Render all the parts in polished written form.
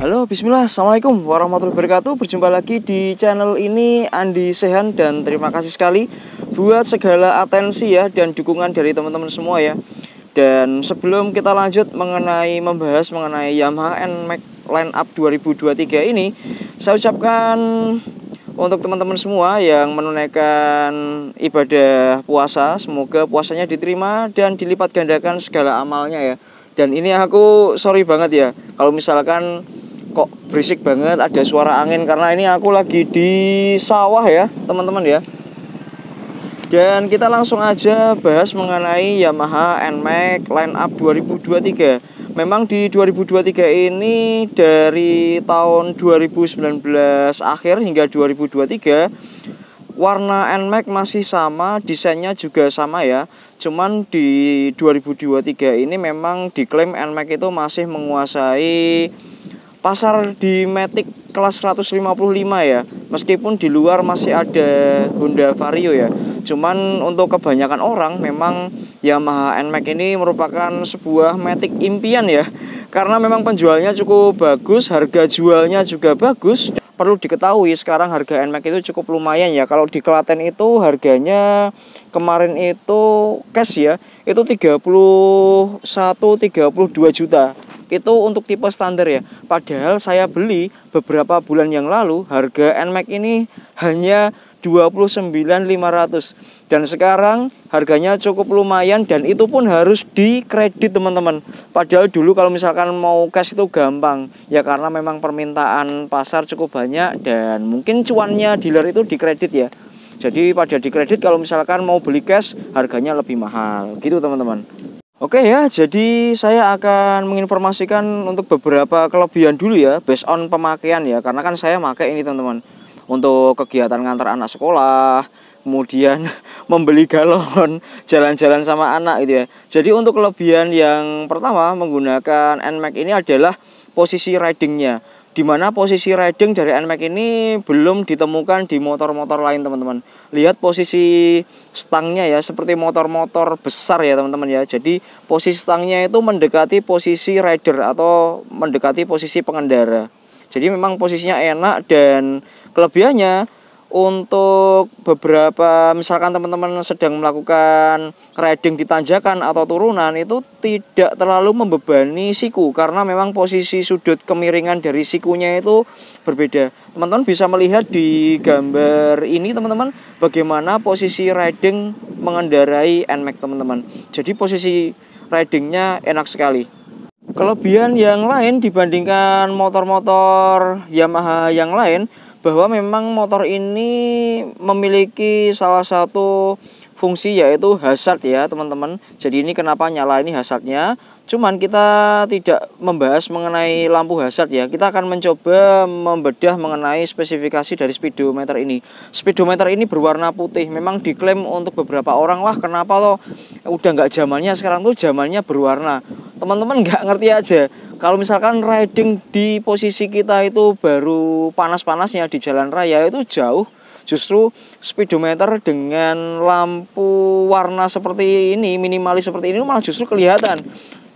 Halo, bismillah, assalamualaikum warahmatullahi wabarakatuh. Berjumpa lagi di channel ini, Andi Sehan, dan terima kasih sekali buat segala atensi ya dan dukungan dari teman-teman semua ya. Dan sebelum kita lanjut membahas mengenai Yamaha NMAX Lineup 2023 ini, saya ucapkan untuk teman-teman semua yang menunaikan ibadah puasa, semoga puasanya diterima dan dilipat gandakan segala amalnya ya. Dan ini aku sorry banget ya kalau misalkan kok berisik banget, ada suara angin, karena ini aku lagi di sawah ya teman-teman ya. Dan kita langsung aja bahas mengenai Yamaha NMAX Lineup 2023. Memang di 2023 ini dari tahun 2019 akhir hingga 2023 warna NMAX masih sama, desainnya juga sama ya. Cuman di 2023 ini memang diklaim NMAX itu masih menguasai pasar di Matic kelas 155 ya. Meskipun di luar masih ada Honda Vario ya. Cuman untuk kebanyakan orang memang Yamaha NMAX ini merupakan sebuah Matic impian ya. Karena memang penjualnya cukup bagus, harga jualnya juga bagus. Perlu diketahui sekarang harga NMAX itu cukup lumayan ya. Kalau di Klaten itu harganya kemarin itu cash ya, itu 31-32 juta. Itu untuk tipe standar ya. Padahal saya beli beberapa bulan yang lalu harga NMAX ini hanya 29.500. Dan sekarang harganya cukup lumayan, dan itu pun harus dikredit teman-teman. Padahal dulu kalau misalkan mau cash itu gampang ya, karena memang permintaan pasar cukup banyak dan mungkin cuannya dealer itu dikredit ya. Jadi pada dikredit, kalau misalkan mau beli cash harganya lebih mahal gitu teman-teman. Oke ya, jadi saya akan menginformasikan untuk beberapa kelebihan dulu ya, based on pemakaian ya, karena kan saya pakai ini teman-teman untuk kegiatan ngantar anak sekolah, kemudian membeli galon, jalan-jalan sama anak gitu ya. Jadi untuk kelebihan yang pertama menggunakan NMAX ini adalah posisi ridingnya, dimana posisi riding dari NMAX ini belum ditemukan di motor-motor lain teman-teman. Lihat posisi stangnya ya, seperti motor-motor besar ya teman-teman ya. Jadi posisi stangnya itu mendekati posisi rider atau mendekati posisi pengendara. Jadi memang posisinya enak. Dan kelebihannya untuk beberapa, misalkan teman-teman sedang melakukan riding di tanjakan atau turunan, itu tidak terlalu membebani siku, karena memang posisi sudut kemiringan dari sikunya itu berbeda. Teman-teman bisa melihat di gambar ini teman-teman bagaimana posisi riding mengendarai NMAX teman-teman. Jadi posisi ridingnya enak sekali. Kelebihan yang lain dibandingkan motor-motor Yamaha yang lain, bahwa memang motor ini memiliki salah satu fungsi yaitu hazard ya teman-teman. Jadi ini kenapa nyala ini hazardnya. Cuman kita tidak membahas mengenai lampu hazard ya. Kita akan mencoba membedah mengenai spesifikasi dari speedometer ini. Speedometer ini berwarna putih. Memang diklaim untuk beberapa orang, wah kenapa loh udah nggak zamannya, sekarang tuh zamannya berwarna. Teman-teman nggak ngerti aja. Kalau misalkan riding di posisi kita itu baru panas-panasnya di jalan raya itu jauh, justru speedometer dengan lampu warna seperti ini, minimalis seperti ini malah justru kelihatan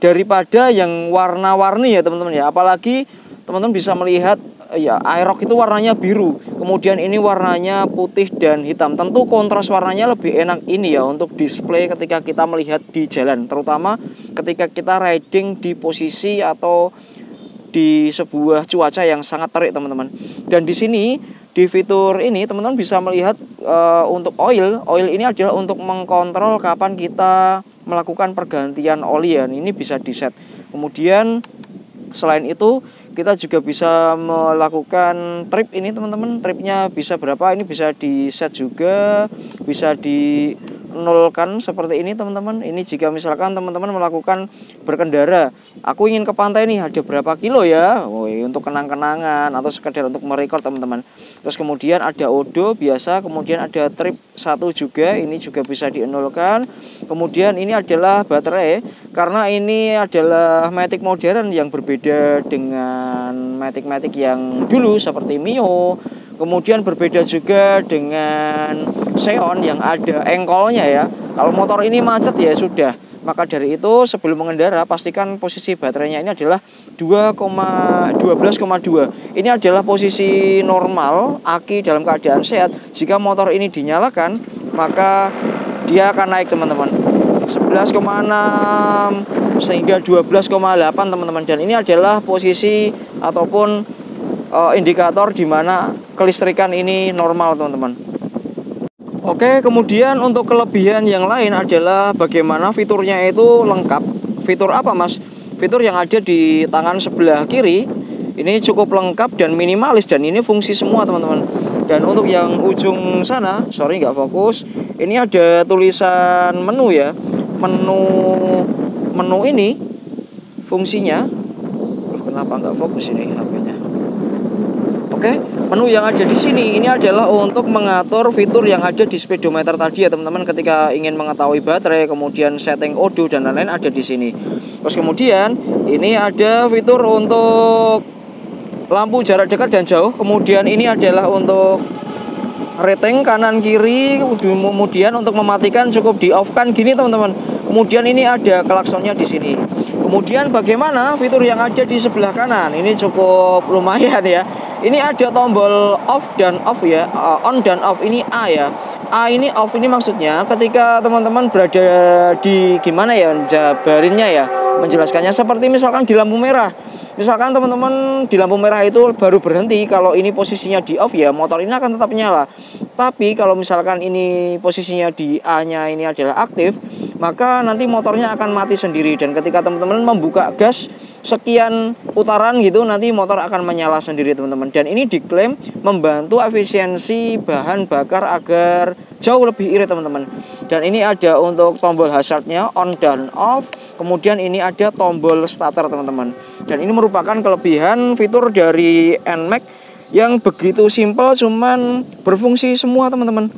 daripada yang warna-warni ya teman-teman ya. Apalagi teman-teman bisa melihat ya, Aerox itu warnanya biru, kemudian ini warnanya putih dan hitam. Tentu kontras warnanya lebih enak ini ya untuk display ketika kita melihat di jalan, terutama ketika kita riding di posisi atau di sebuah cuaca yang sangat terik teman-teman. Dan di sini di fitur ini teman-teman bisa melihat untuk oil ini adalah untuk mengkontrol kapan kita melakukan pergantian oli ya. Ini bisa di set. Kemudian selain itu kita juga bisa melakukan trip ini teman-teman. Tripnya bisa berapa, ini bisa di set juga, bisa di nolkan seperti ini teman-teman. Ini jika misalkan teman-teman melakukan berkendara, aku ingin ke pantai nih, ada berapa kilo ya, untuk kenang-kenangan atau sekedar untuk merekod teman-teman. Terus kemudian ada odo biasa, kemudian ada trip 1 juga, ini juga bisa dienolkan. Kemudian ini adalah baterai, karena ini adalah matic modern yang berbeda dengan matic-matic yang dulu seperti Mio. Kemudian berbeda juga dengan Xeon yang ada engkolnya ya. Kalau motor ini macet ya sudah. Maka dari itu sebelum mengendara pastikan posisi baterainya ini adalah 12,2. Ini adalah posisi normal, aki dalam keadaan sehat. Jika motor ini dinyalakan, maka dia akan naik teman-teman. 11,6 sehingga 12,8 teman-teman. Dan ini adalah posisi ataupun indikator di mana kelistrikan ini normal teman-teman. Oke, kemudian untuk kelebihan yang lain adalah bagaimana fiturnya itu lengkap. Fitur apa mas? Fitur yang ada di tangan sebelah kiri ini cukup lengkap dan minimalis, dan ini fungsi semua teman-teman. Dan untuk yang ujung sana, sorry nggak fokus, ini ada tulisan menu ya. Menu ini fungsinya, kenapa nggak fokus ini HP-nya? Oke, menu yang ada di sini ini adalah untuk mengatur fitur yang ada di speedometer tadi ya teman-teman. Ketika ingin mengetahui baterai, kemudian setting odo dan lain-lain ada di sini. Terus kemudian ini ada fitur untuk lampu jarak dekat dan jauh. Kemudian ini adalah untuk rating kanan kiri. Kemudian untuk mematikan cukup di off kan gini teman-teman. Kemudian ini ada klaksonnya di sini. Kemudian bagaimana fitur yang ada di sebelah kanan? Ini cukup lumayan ya. Ini ada tombol off dan off ya, on dan off. Ini A ya. A ini off, ini maksudnya ketika teman-teman berada di gimana ya jabarinnya ya, menjelaskannya seperti misalkan di lampu merah. Misalkan teman-teman di lampu merah itu baru berhenti, kalau ini posisinya di off ya motor ini akan tetap nyala. Tapi kalau misalkan ini posisinya di A-nya ini adalah aktif, maka nanti motornya akan mati sendiri. Dan ketika teman-teman membuka gas sekian putaran gitu, nanti motor akan menyala sendiri teman-teman. Dan ini diklaim membantu efisiensi bahan bakar agar jauh lebih irit teman-teman. Dan ini ada untuk tombol hazardnya on dan off. Kemudian ini ada tombol starter teman-teman. Dan ini merupakan kelebihan fitur dari NMAX yang begitu simpel cuman berfungsi semua teman-teman.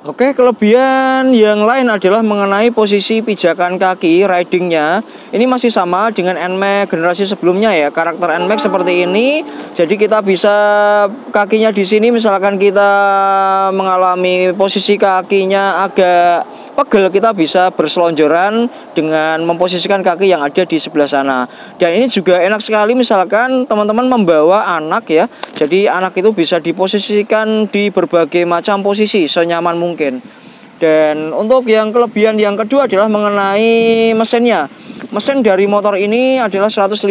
Oke, kelebihan yang lain adalah mengenai posisi pijakan kaki ridingnya. Ini masih sama dengan NMAX generasi sebelumnya ya. Karakter NMAX seperti ini. Jadi kita bisa kakinya di sini, misalkan kita mengalami posisi kakinya agak pegel, kita bisa berselonjoran dengan memposisikan kaki yang ada di sebelah sana. Dan ini juga enak sekali misalkan teman-teman membawa anak ya. Jadi anak itu bisa diposisikan di berbagai macam posisi senyaman mungkin. Dan untuk yang kelebihan yang kedua adalah mengenai mesinnya. Mesin dari motor ini adalah 155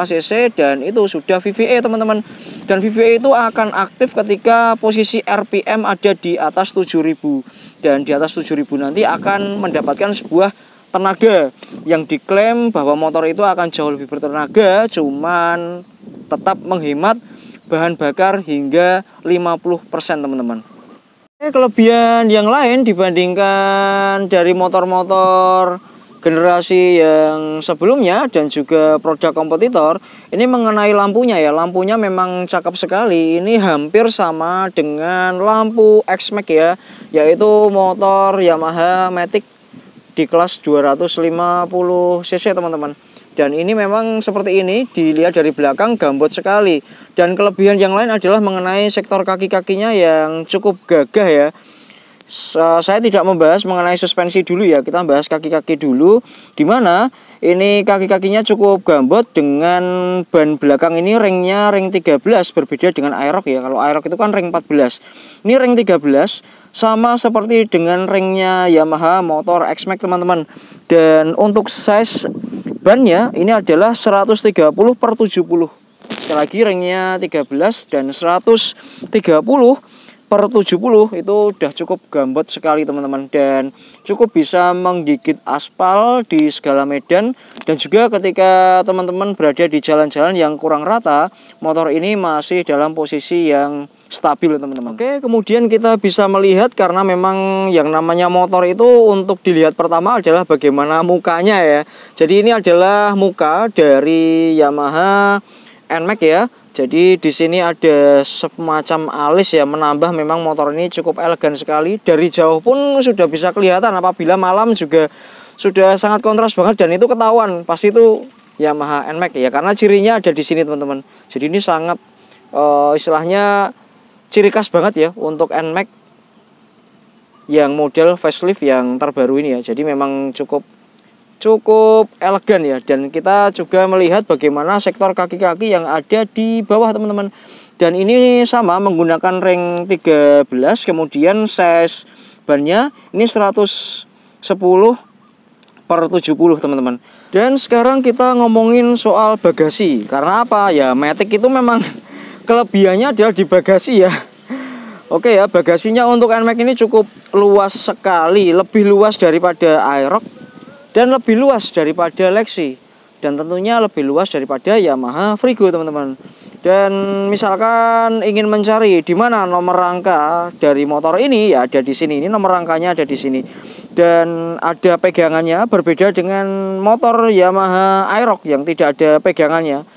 cc dan itu sudah VVA teman-teman. Dan VVA itu akan aktif ketika posisi RPM ada di atas 7000. Dan di atas 7000 nanti akan mendapatkan sebuah tenaga yang diklaim bahwa motor itu akan jauh lebih bertenaga, cuman tetap menghemat bahan bakar hingga 50% teman-teman. Kelebihan yang lain dibandingkan dari motor-motor generasi yang sebelumnya dan juga produk kompetitor, ini mengenai lampunya ya. Lampunya memang cakep sekali. Ini hampir sama dengan lampu X-Max ya, yaitu motor Yamaha Matic di kelas 250 cc teman-teman. Dan ini memang seperti ini, dilihat dari belakang gambot sekali. Dan kelebihan yang lain adalah mengenai sektor kaki-kakinya yang cukup gagah ya. Saya tidak membahas mengenai suspensi dulu ya, kita bahas kaki-kaki dulu. Dimana ini kaki-kakinya cukup gambot dengan ban belakang ini ringnya ring 13, berbeda dengan Aerox ya. Kalau Aerox itu kan ring 14, ini ring 13, sama seperti dengan ringnya Yamaha motor X-Max teman-teman. Dan untuk size bannya ini adalah 130/70. Sekali lagi ringnya 13 dan 130 per 70 itu udah cukup gambot sekali teman-teman, dan cukup bisa menggigit aspal di segala medan. Dan juga ketika teman-teman berada di jalan-jalan yang kurang rata, motor ini masih dalam posisi yang stabil teman-teman. Oke, kemudian kita bisa melihat, karena memang yang namanya motor itu untuk dilihat pertama adalah bagaimana mukanya ya. Jadi ini adalah muka dari Yamaha NMAX ya. Jadi di sini ada semacam alis ya, menambah memang motor ini cukup elegan sekali. Dari jauh pun sudah bisa kelihatan, apabila malam juga sudah sangat kontras banget, dan itu ketahuan pasti itu Yamaha NMAX ya, karena cirinya ada di sini teman-teman. Jadi ini sangat istilahnya ciri khas banget ya untuk NMAX yang model facelift yang terbaru ini ya. Jadi memang cukup elegan ya. Dan kita juga melihat bagaimana sektor kaki-kaki yang ada di bawah teman-teman. Dan ini sama menggunakan ring 13, kemudian size bannya ini 110 per 70 teman-teman. Dan sekarang kita ngomongin soal bagasi. Karena apa ya, Matic itu memang kelebihannya adalah di bagasi ya. Oke ya, bagasinya untuk NMAX ini cukup luas sekali, lebih luas daripada Aerox dan lebih luas daripada Lexi, dan tentunya lebih luas daripada Yamaha Frigo teman-teman. Dan misalkan ingin mencari di mana nomor rangka dari motor ini, ya ada di sini. Ini nomor rangkanya ada di sini, dan ada pegangannya, berbeda dengan motor Yamaha Aerox yang tidak ada pegangannya.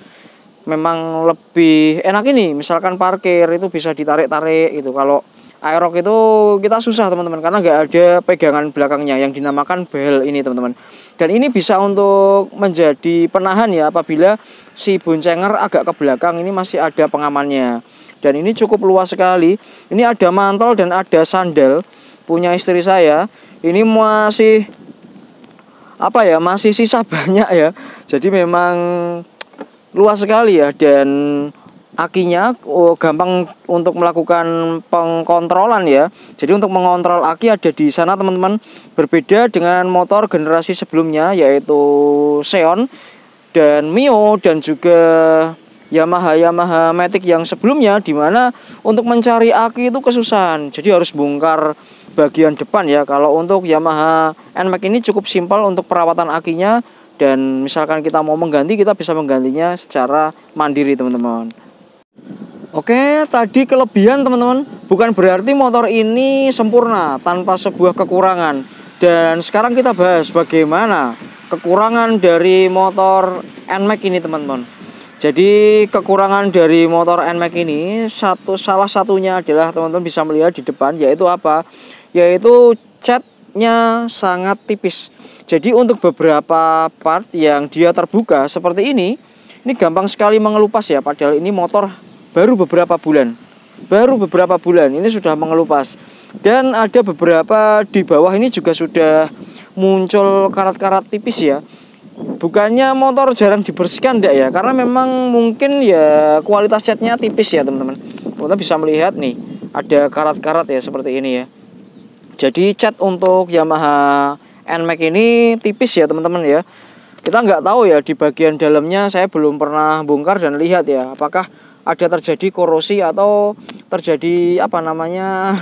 Memang lebih enak ini, misalkan parkir itu bisa ditarik-tarik gitu. Kalau Aerox itu kita susah teman-teman, karena nggak ada pegangan belakangnya yang dinamakan bel ini teman-teman. Dan ini bisa untuk menjadi penahan ya, apabila si boncenger agak ke belakang, ini masih ada pengamannya. Dan ini cukup luas sekali. Ini ada mantol dan ada sandal punya istri saya. Ini masih apa ya, masih sisa banyak ya. Jadi memang luas sekali ya, dan akinya gampang untuk melakukan pengkontrolan ya. Jadi untuk mengontrol aki ada di sana teman-teman. Berbeda dengan motor generasi sebelumnya, yaitu Xeon dan Mio, dan juga Yamaha Matic yang sebelumnya, dimana untuk mencari aki itu kesusahan. Jadi harus bongkar bagian depan ya. Kalau untuk Yamaha NMAX ini cukup simpel untuk perawatan akinya, dan misalkan kita mau mengganti, kita bisa menggantinya secara mandiri teman-teman. Oke, tadi kelebihan teman-teman, bukan berarti motor ini sempurna tanpa sebuah kekurangan. Dan sekarang kita bahas bagaimana kekurangan dari motor NMAX ini teman-teman. Jadi kekurangan dari motor NMAX ini, salah satunya adalah teman-teman bisa melihat di depan, yaitu apa? Yaitu catnya sangat tipis. Jadi untuk beberapa part yang dia terbuka seperti ini gampang sekali mengelupas ya. Padahal ini motor baru beberapa bulan ini sudah mengelupas. Dan ada beberapa di bawah ini juga sudah muncul karat-karat tipis ya. Bukannya motor jarang dibersihkan enggak ya, karena memang mungkin ya kualitas catnya tipis ya teman-teman. Teman-teman bisa melihat nih, ada karat-karat ya seperti ini ya. Jadi cat untuk Yamaha NMAX ini tipis ya teman-teman ya. Kita nggak tahu ya di bagian dalamnya, saya belum pernah bongkar dan lihat ya, apakah ada terjadi korosi atau terjadi apa namanya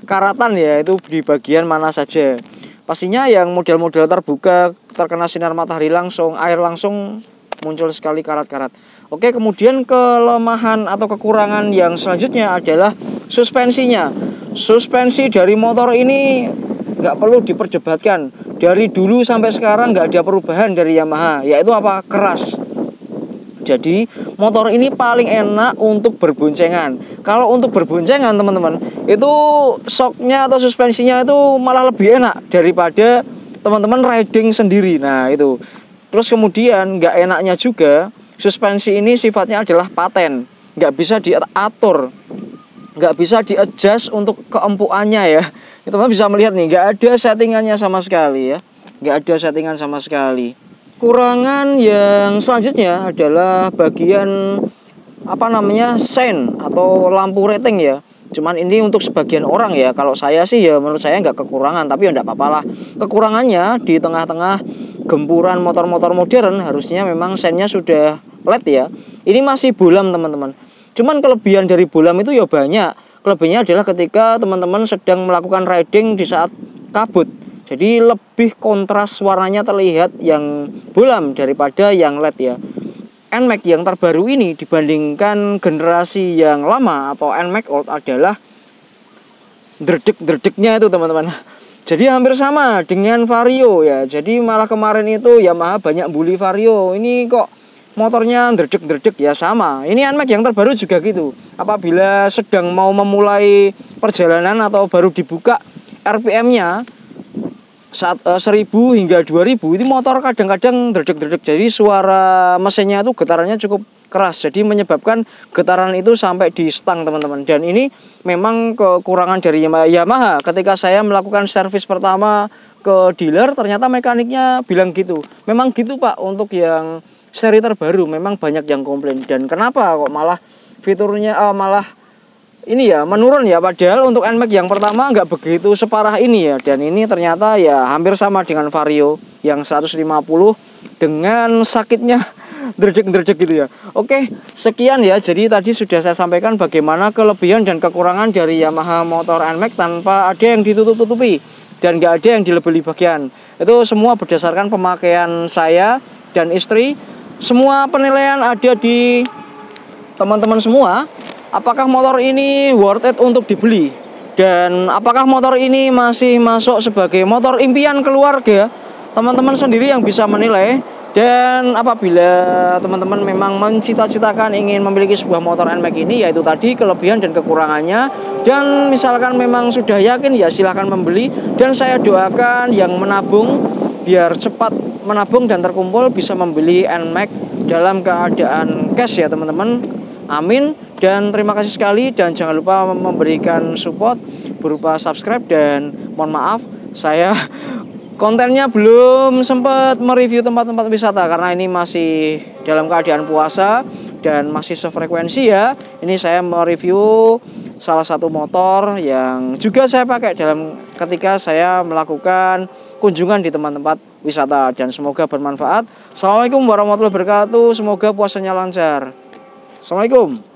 karatan ya, itu di bagian mana saja. Pastinya yang model-model terbuka, terkena sinar matahari langsung, air langsung, muncul sekali karat-karat. Oke, kemudian kelemahan atau kekurangan yang selanjutnya adalah suspensinya. Suspensi dari motor ini nggak perlu diperdebatkan. Dari dulu sampai sekarang nggak ada perubahan dari Yamaha, yaitu apa? Keras. Jadi motor ini paling enak untuk berboncengan. Kalau untuk berboncengan teman-teman, itu shocknya atau suspensinya itu malah lebih enak daripada teman-teman riding sendiri. Nah itu. Terus kemudian nggak enaknya juga, suspensi ini sifatnya adalah paten, nggak bisa diatur, nggak bisa di-adjust untuk keempuannya ya. Teman-teman bisa melihat nih, nggak ada settingannya sama sekali ya, nggak ada settingan sama sekali. Kurangan yang selanjutnya adalah bagian apa namanya sein atau lampu rating ya. Cuman ini untuk sebagian orang ya. Kalau saya sih ya menurut saya nggak kekurangan, tapi ya nggak apa-apa lah. Kekurangannya di tengah-tengah gempuran motor-motor modern harusnya memang seinnya sudah LED ya. Ini masih bolam teman-teman. Cuman kelebihan dari bolam itu ya banyak. Kelebihannya adalah ketika teman-teman sedang melakukan riding di saat kabut. Jadi lebih kontras warnanya terlihat yang bulam daripada yang LED ya. NMAX yang terbaru ini dibandingkan generasi yang lama atau NMAX Old adalah dredeg-dredegnya itu teman-teman. Jadi hampir sama dengan Vario ya. Jadi malah kemarin itu Yamaha banyak bully Vario. Ini kok motornya dredeg-dredeg ya sama. Ini NMAX yang terbaru juga gitu. Apabila sedang mau memulai perjalanan atau baru dibuka RPM-nya saat 1000 hingga 2000 itu motor kadang-kadang dredeg-dredeg. Jadi suara mesinnya itu getarannya cukup keras, jadi menyebabkan getaran itu sampai di stang teman-teman. Dan ini memang kekurangan dari Yamaha. Ketika saya melakukan servis pertama ke dealer, ternyata mekaniknya bilang gitu. Memang gitu Pak, untuk yang seri terbaru memang banyak yang komplain. Dan kenapa kok malah fiturnya malah ini ya menurun ya, padahal untuk NMAX yang pertama nggak begitu separah ini ya. Dan ini ternyata ya hampir sama dengan Vario yang 150 dengan sakitnya dredeg-dredeg gitu ya. Oke, sekian ya. Jadi tadi sudah saya sampaikan bagaimana kelebihan dan kekurangan dari Yamaha motor NMAX tanpa ada yang ditutup-tutupi dan nggak ada yang dilebeli bagian. Itu semua berdasarkan pemakaian saya dan istri. Semua penilaian ada di teman-teman semua. Apakah motor ini worth it untuk dibeli? Dan apakah motor ini masih masuk sebagai motor impian keluarga? Teman-teman sendiri yang bisa menilai. Dan apabila teman-teman memang mencita-citakan ingin memiliki sebuah motor NMAX ini, yaitu tadi kelebihan dan kekurangannya, dan misalkan memang sudah yakin ya silahkan membeli. Dan saya doakan yang menabung biar cepat menabung dan terkumpul bisa membeli NMAX dalam keadaan cash ya teman-teman. Amin. Dan terima kasih sekali, dan jangan lupa memberikan support berupa subscribe. Dan mohon maaf saya kontennya belum sempat mereview tempat-tempat wisata karena ini masih dalam keadaan puasa dan masih sefrekuensi ya. Ini saya mereview salah satu motor yang juga saya pakai dalam ketika saya melakukan kunjungan di tempat-tempat wisata, dan semoga bermanfaat. Assalamualaikum warahmatullahi wabarakatuh. Semoga puasanya lancar. Assalamualaikum.